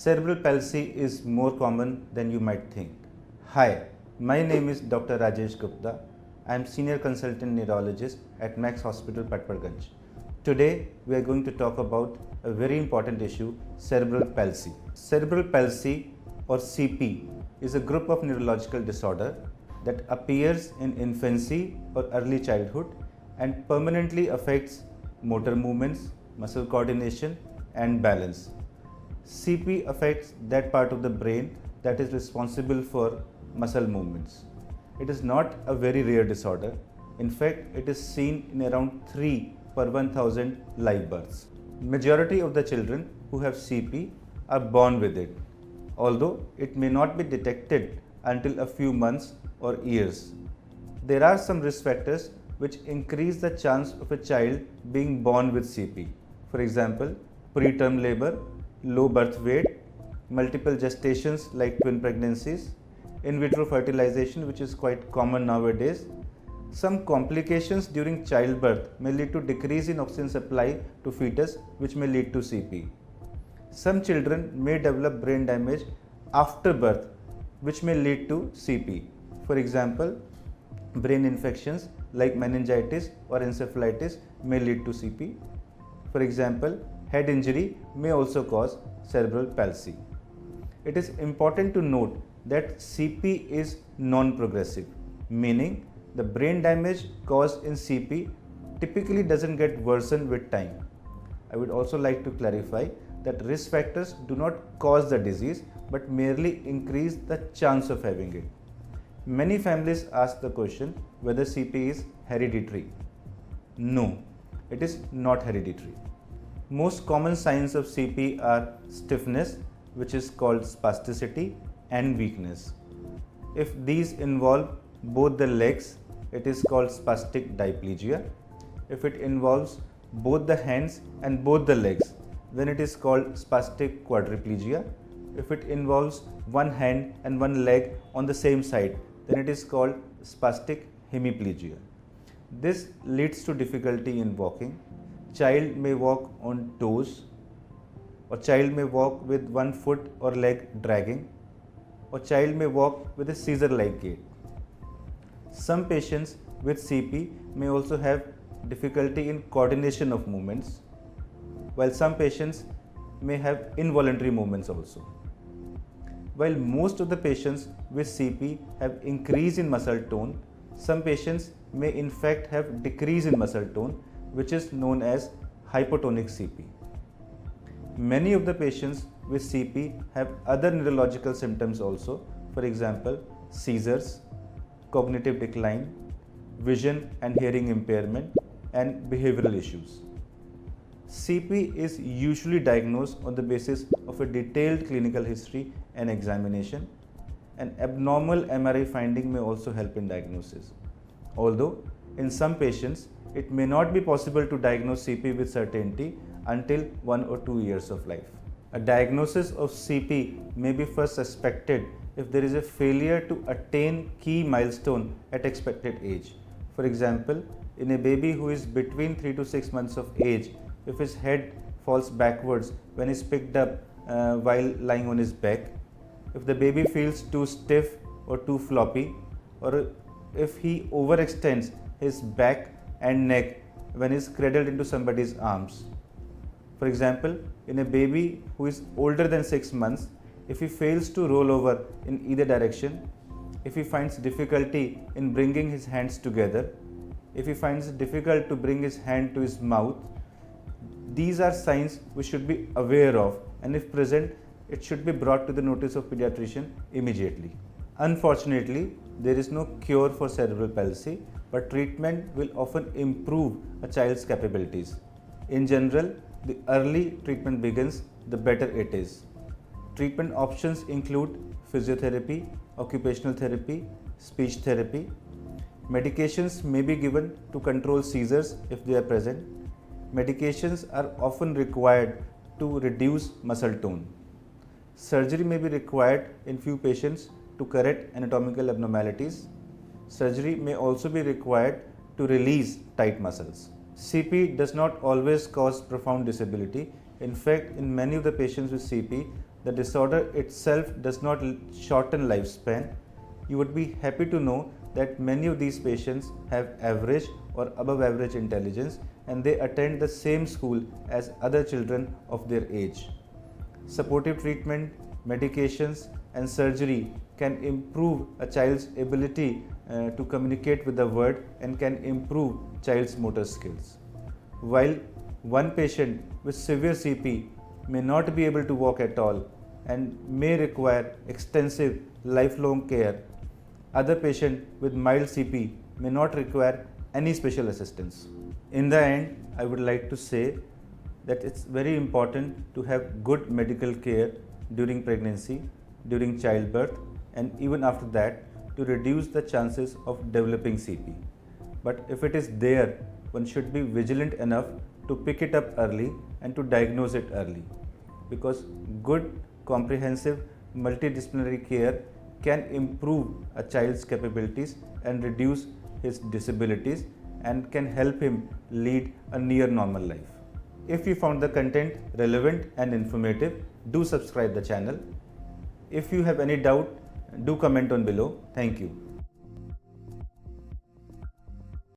Cerebral palsy is more common than you might think. Hi, my name is Dr. Rajesh Gupta. I am Senior Consultant Neurologist at Max Hospital, Patparganj. Today, we are going to talk about a very important issue, cerebral palsy. Cerebral palsy or CP is a group of neurological disorder that appears in infancy or early childhood and permanently affects motor movements, muscle coordination and balance. CP affects that part of the brain that is responsible for muscle movements. It is not a very rare disorder. In fact, it is seen in around 3 per 1000 live births. Majority of the children who have CP are born with it, although it may not be detected until a few months or years. There are some risk factors which increase the chance of a child being born with CP. For example, preterm labor, low birth weight, multiple gestations like twin pregnancies, in vitro fertilization, which is quite common nowadays. Some complications during childbirth may lead to decrease in oxygen supply to fetus, which may lead to CP. Some children may develop brain damage after birth, which may lead to CP. For example, brain infections like meningitis or encephalitis may lead to CP. For example, head injury may also cause cerebral palsy. It is important to note that CP is non-progressive, meaning the brain damage caused in CP typically doesn't get worsened with time. I would also like to clarify that risk factors do not cause the disease but merely increase the chance of having it. Many families ask the question whether CP is hereditary. No, it is not hereditary. Most common signs of CP are stiffness, which is called spasticity, and weakness. If these involve both the legs, it is called spastic diplegia. If it involves both the hands and both the legs, then it is called spastic quadriplegia. If it involves one hand and one leg on the same side, then it is called spastic hemiplegia. This leads to difficulty in walking. Child may walk on toes, or child may walk with one foot or leg dragging, or child may walk with a scissor-like gait. Some patients with CP may also have difficulty in coordination of movements, while some patients may have involuntary movements also. While most of the patients with CP have increase in muscle tone, some patients may in fact have decrease in muscle tone, which is known as hypotonic CP. Many of the patients with CP have other neurological symptoms also, for example, seizures, cognitive decline, vision and hearing impairment, and behavioral issues. CP is usually diagnosed on the basis of a detailed clinical history and examination. An abnormal MRI finding may also help in diagnosis. Although, in some patients, it may not be possible to diagnose CP with certainty until 1 or 2 years of life. A diagnosis of CP may be first suspected if there is a failure to attain key milestone at expected age. For example, in a baby who is between 3 to 6 months of age, if his head falls backwards when he is picked up while lying on his back, if the baby feels too stiff or too floppy, or if he overextends his back and neck when he is cradled into somebody's arms. For example, in a baby who is older than 6 months, if he fails to roll over in either direction, if he finds difficulty in bringing his hands together, if he finds it difficult to bring his hand to his mouth, these are signs we should be aware of, and if present, it should be brought to the notice of pediatrician immediately. Unfortunately, there is no cure for cerebral palsy, but treatment will often improve a child's capabilities. In general, the early treatment begins, the better it is. Treatment options include physiotherapy, occupational therapy, speech therapy. Medications may be given to control seizures if they are present. Medications are often required to reduce muscle tone. Surgery may be required in few patients to correct anatomical abnormalities. Surgery may also be required to release tight muscles. CP does not always cause profound disability. In fact, in many of the patients with CP, the disorder itself does not shorten lifespan, you would be happy to know that many of these patients have average or above average intelligence and they attend the same school as other children of their age. Supportive treatment, medications and surgery can improve a child's ability to communicate with the world and can improve child's motor skills. While one patient with severe CP may not be able to walk at all and may require extensive lifelong care, other patient with mild CP may not require any special assistance. In the end, I would like to say that it's very important to have good medical care during pregnancy, during childbirth, and even after that to reduce the chances of developing CP. But if it is there, one should be vigilant enough to pick it up early and to diagnose it early, because good, comprehensive, multidisciplinary care can improve a child's capabilities and reduce his disabilities and can help him lead a near normal life. If you found the content relevant and informative, do subscribe the channel. If you have any doubt, do comment on below. Thank you.